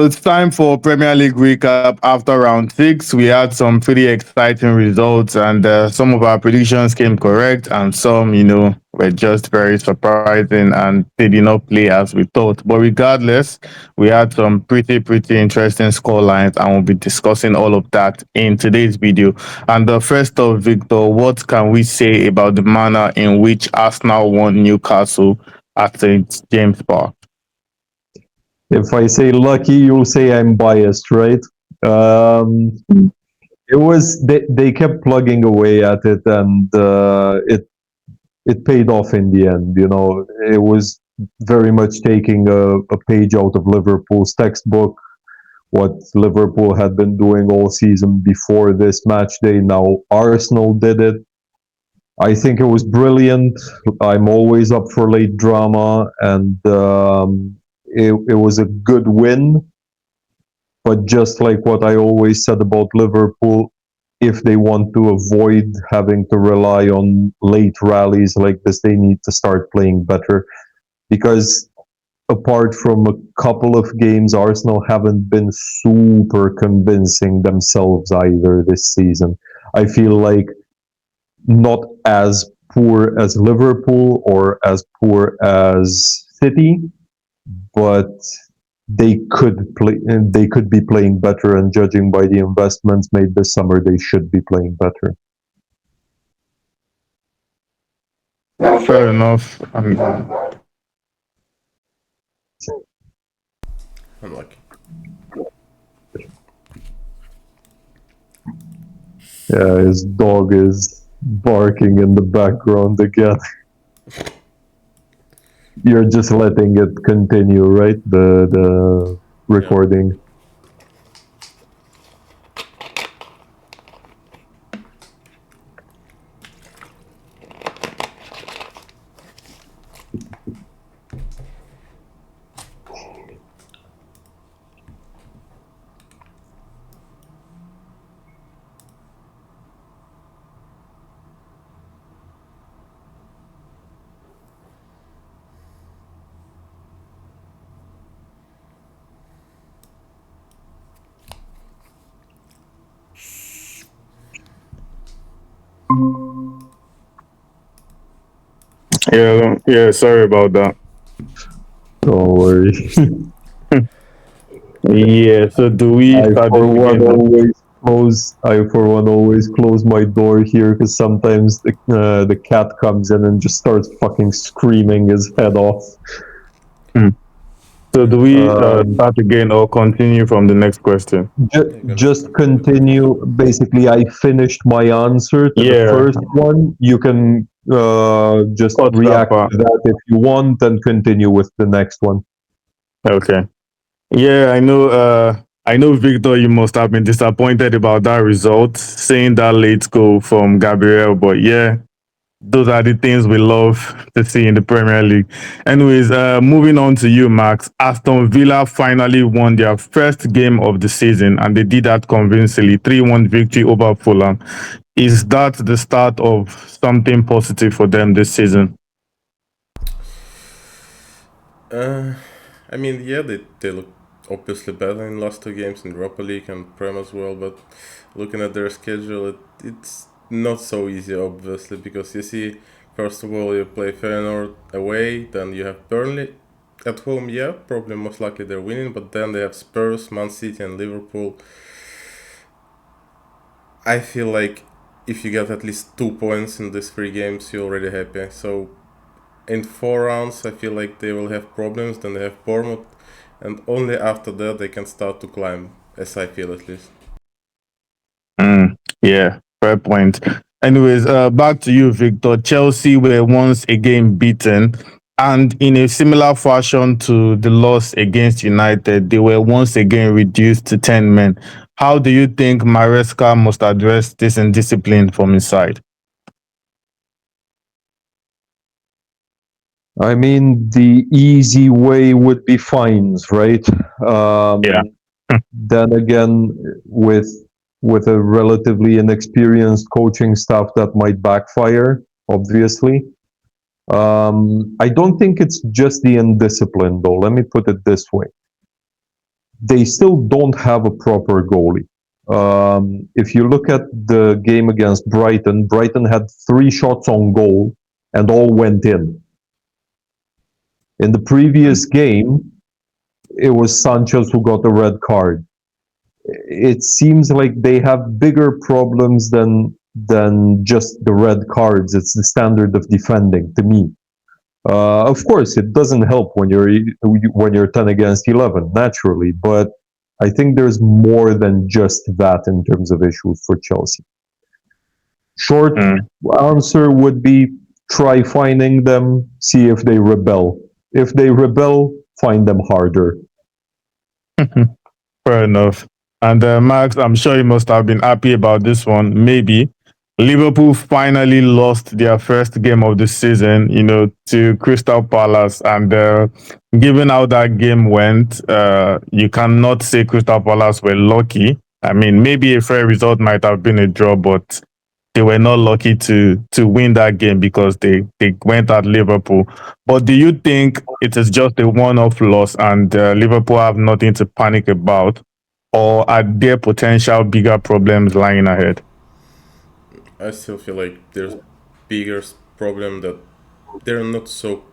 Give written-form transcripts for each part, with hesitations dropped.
it's time for Premier League recap. After round six, we had some pretty exciting results, and some of our predictions came correct, and some, were just very surprising and they did not play as we thought. But regardless, we had some pretty interesting scorelines, and we'll be discussing all of that in today's video. And the first of Victor, what can we say about the manner in which Arsenal won Newcastle at St James Park? If I say lucky, you'll say I'm biased, right? Um, it was they kept plugging away at it, and it paid off in the end. It was very much taking a page out of Liverpool's textbook. What Liverpool had been doing all season before this match day. Now Arsenal did it. I think it was brilliant. I'm always up for late drama, and it was a good win. But just like what I always said about Liverpool, if they want to avoid having to rely on late rallies like this, they need to start playing better. Because apart from a couple of games, Arsenal haven't been super convincing themselves either this season. I feel like not as poor as Liverpool or as poor as City, but they could play. They could be playing better, and judging by the investments made this summer, they should be playing better. Fair enough. Unlucky. Yeah, his dog is barking in the background again. You're just letting it continue, right? The recording. Yeah, sorry about that. Don't worry. Yeah, so do we I start for this one again? always close. I for one always close my door here because sometimes the cat comes in and just starts fucking screaming his head off. Hmm. So do we Um, start again or continue from the next question? just continue. Basically, I finished my answer to the Yeah, first one. You can just cut that react part. to that if you want and continue with the next one. Okay. Yeah, I know. I know, Victor. You must have been disappointed about that result, seeing that late goal from Gabriel. But yeah, those are the things we love to see in the Premier League. Anyways, moving on to you, Max. Aston Villa finally won their first game of the season, and they did that convincingly, 3-1 victory over Fulham. Is that the start of something positive for them this season? Uh, I mean, yeah, they look obviously better in last two games in Europa League and Prem as well, but looking at their schedule, it's not so easy, obviously, because you see, first of all, you play Feyenoord away, then you have Burnley at home, yeah, probably most likely they're winning, but then they have Spurs, Man City, and Liverpool. I feel like if you get at least 2 points in these three games, you're already happy. So in 4 rounds, I feel like they will have problems. Then they have Bournemouth, and only after that they can start to climb, as I feel at least. Yeah, fair point. Anyways, back to you, Victor. Chelsea were once again beaten, and in a similar fashion to the loss against United, they were once again reduced to 10 men. How do you think Maresca must address this indiscipline from his side? I mean, the easy way would be fines, right? Yeah. Then again, with a relatively inexperienced coaching staff, that might backfire, obviously. I don't think it's just the indiscipline, though. Let me put it this way. they still don't have a proper goalie. If you look at the game against Brighton, Brighton had 3 shots on goal and all went in. In the previous game, it was Sanchez who got the red card. It seems like they have bigger problems than just the red cards. It's the standard of defending to me. Of course, it doesn't help when you're 10 against 11, naturally, but I think there's more than just that in terms of issues for Chelsea. Short Mm. answer would be try finding them, see if they rebel. If they rebel, find them harder. Fair enough. And Max, I'm sure you must have been happy about this one. Maybe Liverpool finally lost their first game of the season, to Crystal Palace. And given how that game went, you cannot say Crystal Palace were lucky. I mean, maybe a fair result might have been a draw, but they were not lucky to win that game because they went at Liverpool. But do you think it is just a one-off loss and Liverpool have nothing to panic about, or are there potential bigger problems lying ahead? I still feel like there's bigger problem that they're not so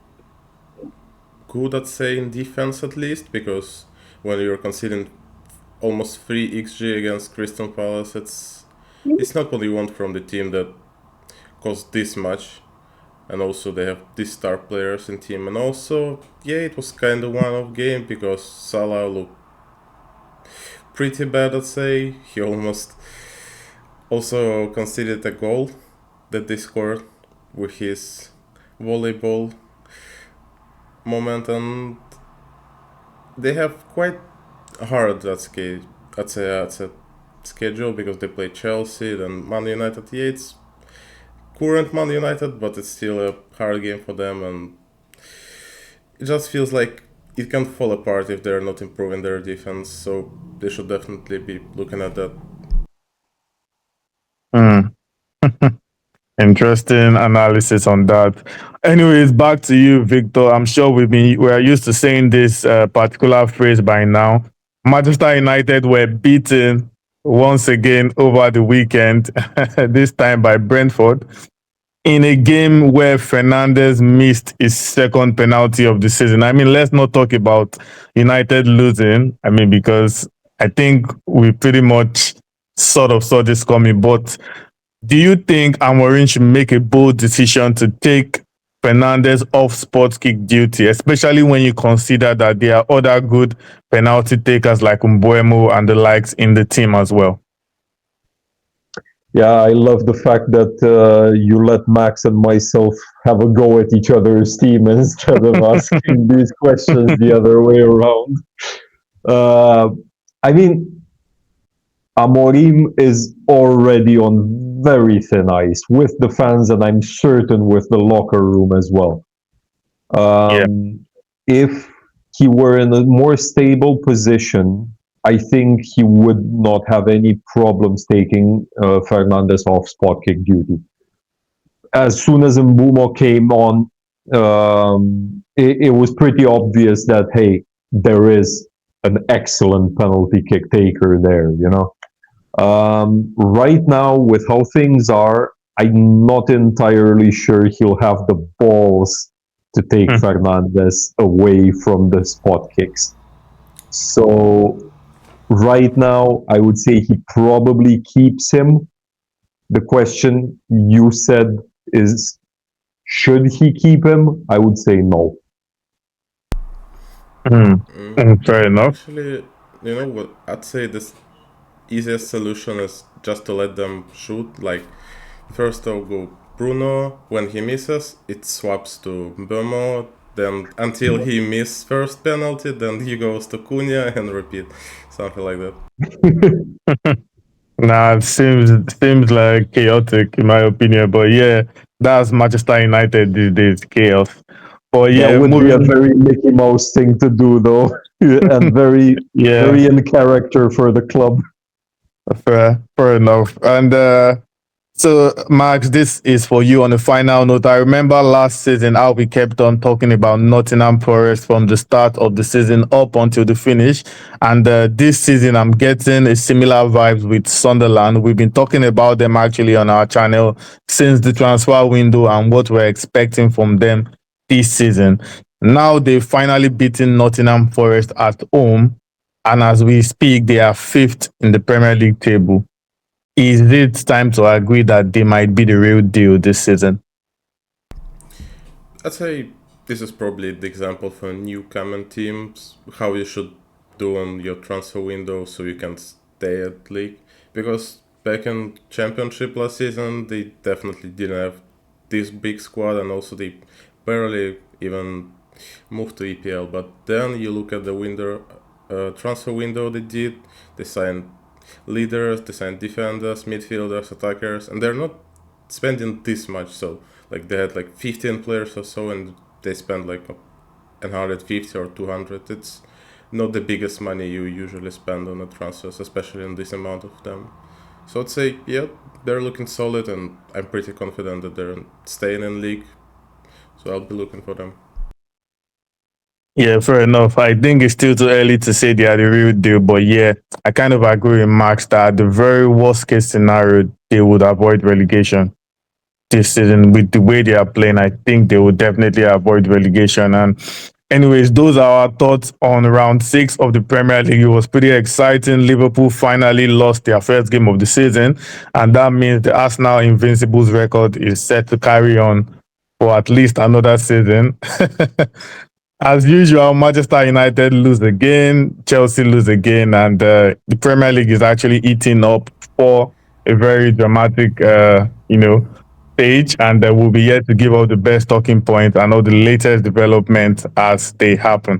good at saying defense at least, because when you're conceding almost 3 XG against Crystal Palace, it's not what you want from the team that costs this much, and also they have these star players in team. And also, yeah, it was kind of one-off game because Salah looked pretty bad, I'd say. He almost also conceded a goal that they scored with his volleyball moment, and they have quite hard I'd say that's a schedule, because they play Chelsea, then Man United. Yeah, it's current Man United, but it's still a hard game for them, and it just feels like it can fall apart if they're not improving their defense. So they should definitely be looking at that. Hmm. Interesting analysis on that. Anyways, back to you, Victor. I'm sure we are used to saying this particular phrase by now. Manchester United were beaten once again over the weekend, this time by Brentford, in a game where Fernandez missed his second penalty of the season. I mean, let's not talk about United losing. I mean, because I think we pretty much sort of saw this coming, but do you think Amorim should make a bold decision to take Fernandez off sports kick duty, especially when you consider that there are other good penalty takers like Mbuemo and the likes in the team as well? Yeah, I love the fact that you let Max and myself have a go at each other's team instead of asking these questions the other way around. Uh, I mean, Amorim is already on very thin ice with the fans, and I'm certain with the locker room as well. Yeah. If he were in a more stable position, I think he would not have any problems taking Fernandez off spot kick duty. As soon as Mbumo came on, it was pretty obvious that, hey, there is an excellent penalty kick taker there, you know. Right now, with how things are, I'm not entirely sure he'll have the balls to take Fernandez away from the spot kicks. So right now, I would say he probably keeps him. The question you said is, should he keep him? I would say no. Fair enough. Actually, you know what? I'd say this easiest solution is just to let them shoot. Like, first I'll go Bruno. When he misses, it swaps to Mbemo. Then until he misses first penalty, then he goes to Cunha and repeat, something like that. Nah, it seems like chaotic in my opinion, but yeah, that's Manchester United these days, chaos. But That yeah, would be a moving. very Mickey Mouse thing to do, though, and very, Yeah, very in character for the club. fair enough. And So, Max, this is for you on a final note. I remember last season how we kept on talking about Nottingham Forest from the start of the season up until the finish. And this season, I'm getting a similar vibes with Sunderland. We've been talking about them actually on our channel since the transfer window and what we're expecting from them this season. Now they've finally beaten Nottingham Forest at home. And as we speak, they are fifth in the Premier League table. Is it time to agree that they might be the real deal this season? I'd say this is probably the example for newcomer teams, how you should do on your transfer window so you can stay at league. Because back in championship last season, they definitely didn't have this big squad, and also they barely even moved to EPL. But then you look at the transfer window they did. They signed leaders, they signed defenders, midfielders, attackers, and they're not spending this much. So like they had like 15 players or so, and they spent like 150 or 200. It's not the biggest money you usually spend on the transfers, especially in this amount of them. So I'd say, yeah, they're looking solid, and I'm pretty confident that they're staying in league. So I'll be looking for them. Yeah, fair enough. I think it's still too early to say they are the real deal, but yeah, I kind of agree with Max that the very worst case scenario, they would avoid relegation this season with the way they are playing. I think they will definitely avoid relegation. And anyways, those are our thoughts on round six of the Premier League. It was pretty exciting. Liverpool finally lost their first game of the season, and that means the Arsenal Invincibles record is set to carry on for at least another season. As usual, Manchester United lose again, Chelsea lose again, and the Premier League is actually eating up for a very dramatic, stage. And we'll be here to give out the best talking points and all the latest developments as they happen.